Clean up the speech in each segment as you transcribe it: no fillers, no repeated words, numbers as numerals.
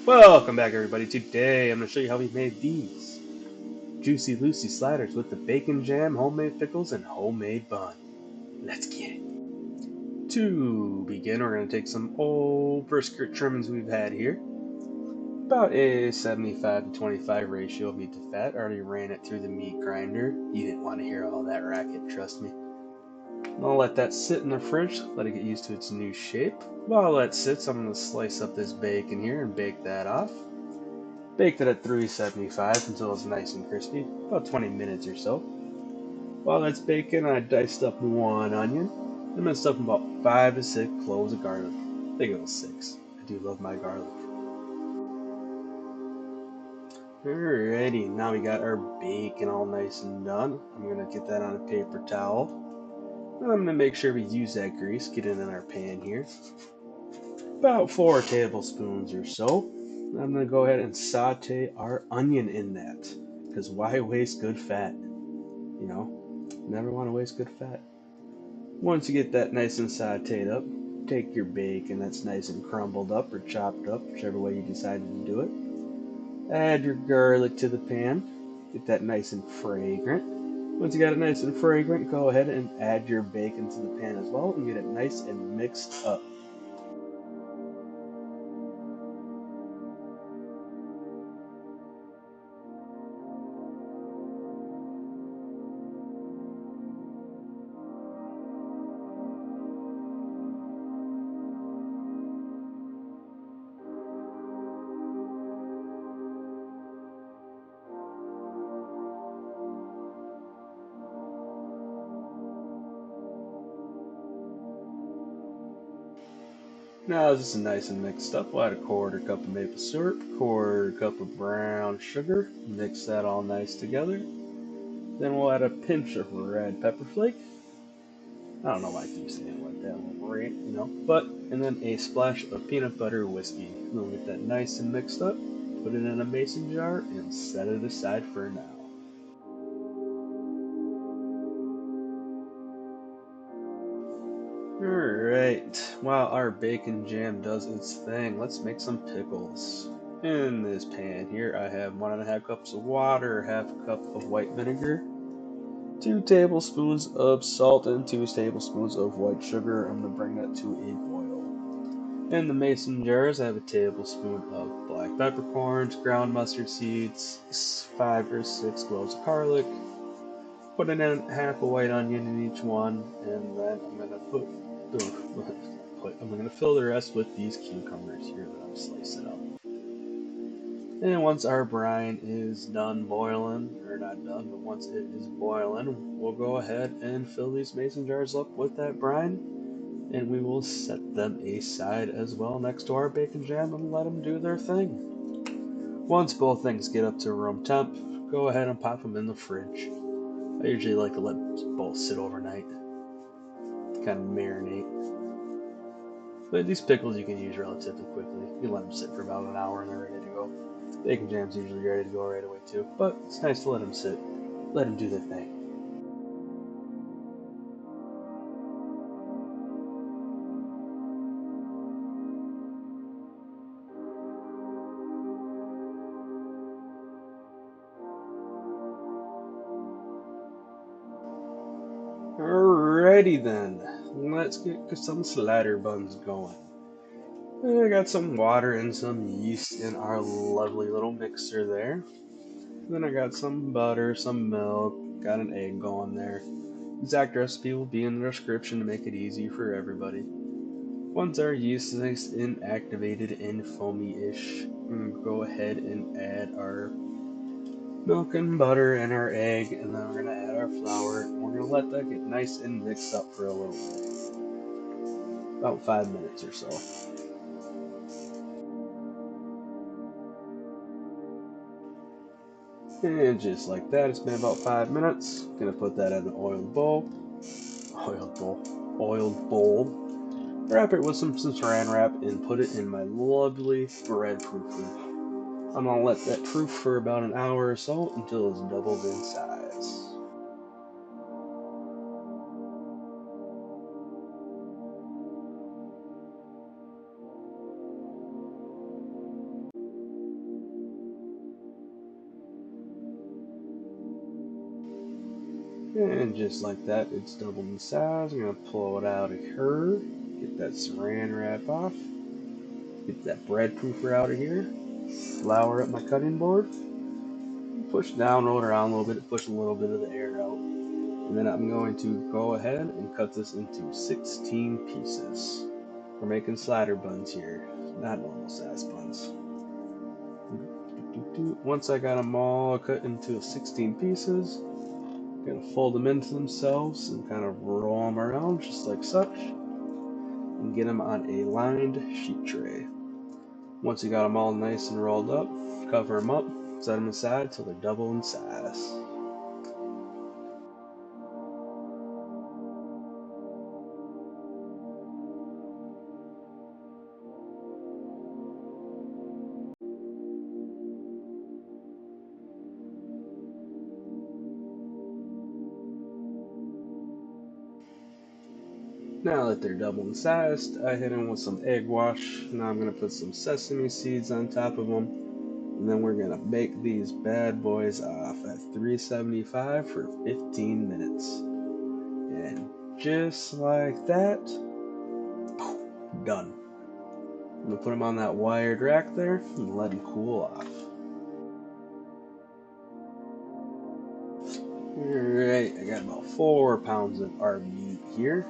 Welcome back, everybody. Today I'm going to show you how we made these juicy Lucy sliders with the bacon jam, homemade pickles, and homemade bun. Let's get it. To begin, we're going to take some old brisket trimmings we've had here. About a 75 to 25 ratio of meat to fat. Already ran it through the meat grinder. You didn't want to hear all that racket, trust me. I'll let that sit in the fridge, let it get used to its new shape. While that sits, I'm going to slice up this bacon here and bake that off. Baked it at 375 until it's nice and crispy, about 20 minutes or so. While that's baking, I diced up one onion. I'm going to stuff about 5 to 6 cloves of garlic. I think it was 6. I do love my garlic. Alrighty, now we got our bacon all nice and done. I'm going to get that on a paper towel. And I'm going to make sure we use that grease, get it in our pan here. About 4 tablespoons or so. I'm going to go ahead and saute our onion in that, because why waste good fat? You know, never want to waste good fat. Once you get that nice and sauteed up, take your bacon that's nice and crumbled up or chopped up, whichever way you decided to do it. Add your garlic to the pan. Get that nice and fragrant. Once you got it nice and fragrant, go ahead and add your bacon to the pan as well and get it nice and mixed up. Now this is nice and mixed up. We'll add a quarter cup of maple syrup, quarter cup of brown sugar, mix that all nice together. Then we'll add a pinch of red pepper flake. I don't know why I keep saying it like that, but, and then a splash of peanut butter whiskey. We'll get that nice and mixed up, put it in a mason jar, and set it aside for now. Alright, while our bacon jam does its thing, let's make some pickles. In this pan here, I have 1.5 cups of water, half a cup of white vinegar, 2 tablespoons of salt, and 2 tablespoons of white sugar. I'm going to bring that to a boil. In the mason jars, I have a tablespoon of black peppercorns, ground mustard seeds, 5 or 6 cloves of garlic. Put in half a white onion in each one, and then I'm going to I'm going to fill the rest with these cucumbers here that I'm slicing up. And once our brine is done boiling, or not done, but once it is boiling, we'll go ahead and fill these mason jars up with that brine, and we will set them aside as well next to our bacon jam and let them do their thing. Once both things get up to room temp, go ahead and pop them in the fridge. I usually like to let both sit overnight, kind of marinate. But these pickles you can use relatively quickly. You let them sit for about an hour and they're ready to go. Bacon jam's usually ready to go right away too, but it's nice to let them sit, let them do their thing. Alrighty then, let's get some slider buns going. I got some water and some yeast in our lovely little mixer there. Then I got some butter, some milk, got an egg going there. Exact recipe will be in the description to make it easy for everybody. Once our yeast is nice and activated and foamy-ish, we're going to go ahead and add our milk and butter and our egg, and then we're going to add our flour, and we're going to let that get nice and mixed up for a little bit. About 5 minutes or so. And just like that, it's been about 5 minutes. Gonna put that in an oiled bowl. Oiled bowl. Wrap it with some saran wrap and put it in my lovely bread proofer. I'm gonna let that proof for about an hour or so until it's doubled in size. And just like that, it's doubled in size. I'm going to pull it out of here, get that saran wrap off, get that bread proofer out of here, flour up my cutting board, push down, roll it around a little bit, push a little bit of the air out. And then I'm going to go ahead and cut this into 16 pieces. We're making slider buns here, not normal size buns. Once I got them all cut into 16 pieces, I'm going to fold them into themselves and kind of roll them around just like such, and get them on a lined sheet tray. Once you got them all nice and rolled up, cover them up, set them aside till they're double in size. Now that they're double in size, I hit them with some egg wash. Now I'm going to put some sesame seeds on top of them. And then we're going to bake these bad boys off at 375 for 15 minutes. And just like that, done. I'm going to put them on that wired rack there and let them cool off. Alright, I got about 4 pounds of our meat here.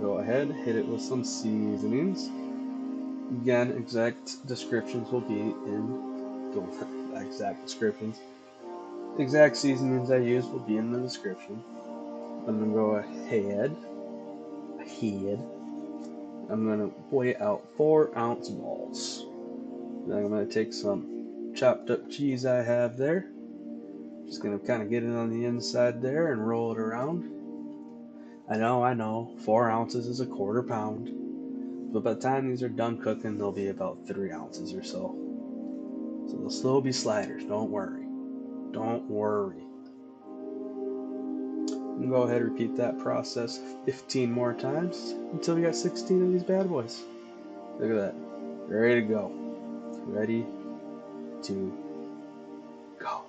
Go ahead, hit it with some seasonings. Again, exact descriptions will be in the exact descriptions. The exact seasonings I use will be in the description. I'm gonna go ahead. I'm gonna weigh out 4-ounce balls. Then I'm gonna take some chopped up cheese I have there. Just gonna kind of get it on the inside there and roll it around. I know, 4 ounces is a quarter pound. But by the time these are done cooking, they'll be about 3 ounces or so. So they'll still be sliders, don't worry. Don't worry. And go ahead and repeat that process 15 more times until we got 16 of these bad boys. Look at that. Ready to go. Ready to go.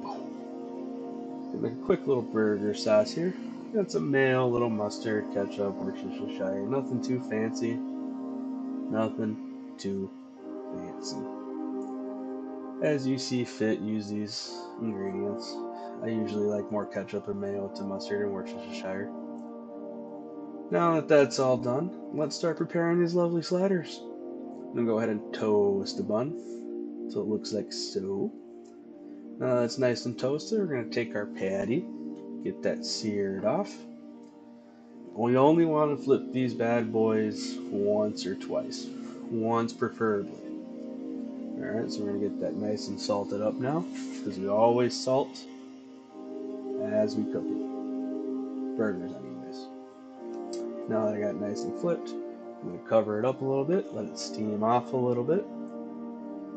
Boom. Make a quick little burger sauce here. Got some mayo, a little mustard, ketchup, Worcestershire. Nothing too fancy. Nothing too fancy. As you see fit, use these ingredients. I usually like more ketchup and mayo to mustard and Worcestershire. Now that that's all done, let's start preparing these lovely sliders. I'm going to go ahead and toast the bun so it looks like so. Now that it's nice and toasted, we're going to take our patty, get that seared off. We only want to flip these bad boys once or twice. Once preferably. Alright, so we're going to get that nice and salted up now, because we always salt as we cook it. Burgers, anyways. Now that I got it nice and flipped, I'm going to cover it up a little bit, let it steam off a little bit.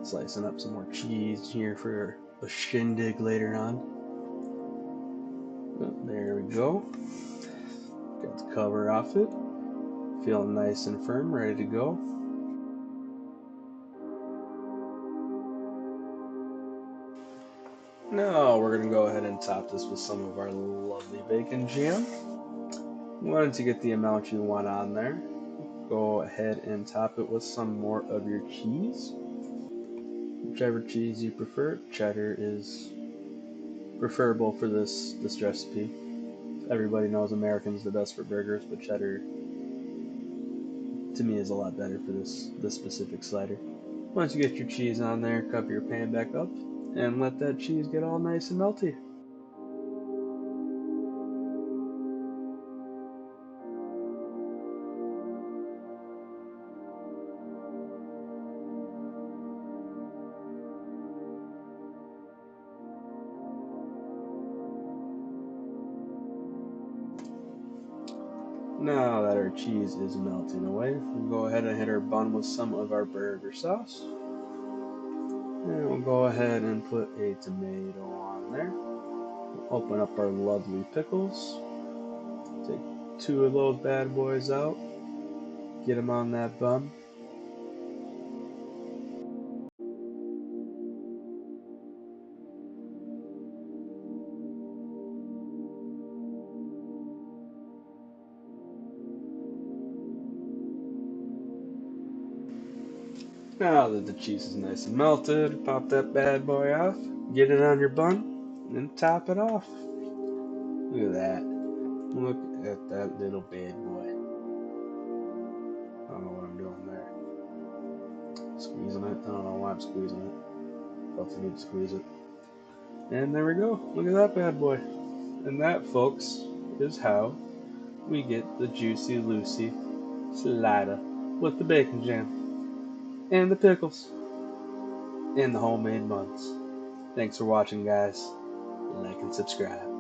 Slicing up some more cheese here for a shindig later on. Oh, there we go. Got the cover off it. Feeling nice and firm, ready to go. Now we're going to go ahead and top this with some of our lovely bacon jam. Once you get the amount you want on there, go ahead and top it with some more of your cheese. Whichever cheese you prefer. Cheddar is preferable for this recipe. Everybody knows American's the best for burgers, but cheddar to me is a lot better for this specific slider. Once you get your cheese on there, cover your pan back up and let that cheese get all nice and melty. Now that our cheese is melting away, we'll go ahead and hit our bun with some of our burger sauce. And we'll go ahead and put a tomato on there. We'll open up our lovely pickles. Take 2 of those bad boys out. Get them on that bun. Now that the cheese is nice and melted, pop that bad boy off, get it on your bun, and top it off. Look at that. Look at that little bad boy. I don't know what I'm doing there. Squeezing it. I don't know why I'm squeezing it. Felt the need to squeeze it. And there we go. Look at that bad boy. And that, folks, is how we get the juicy Lucy slider with the bacon jam and the pickles and the homemade buns. Thanks for watching, guys. Like and subscribe.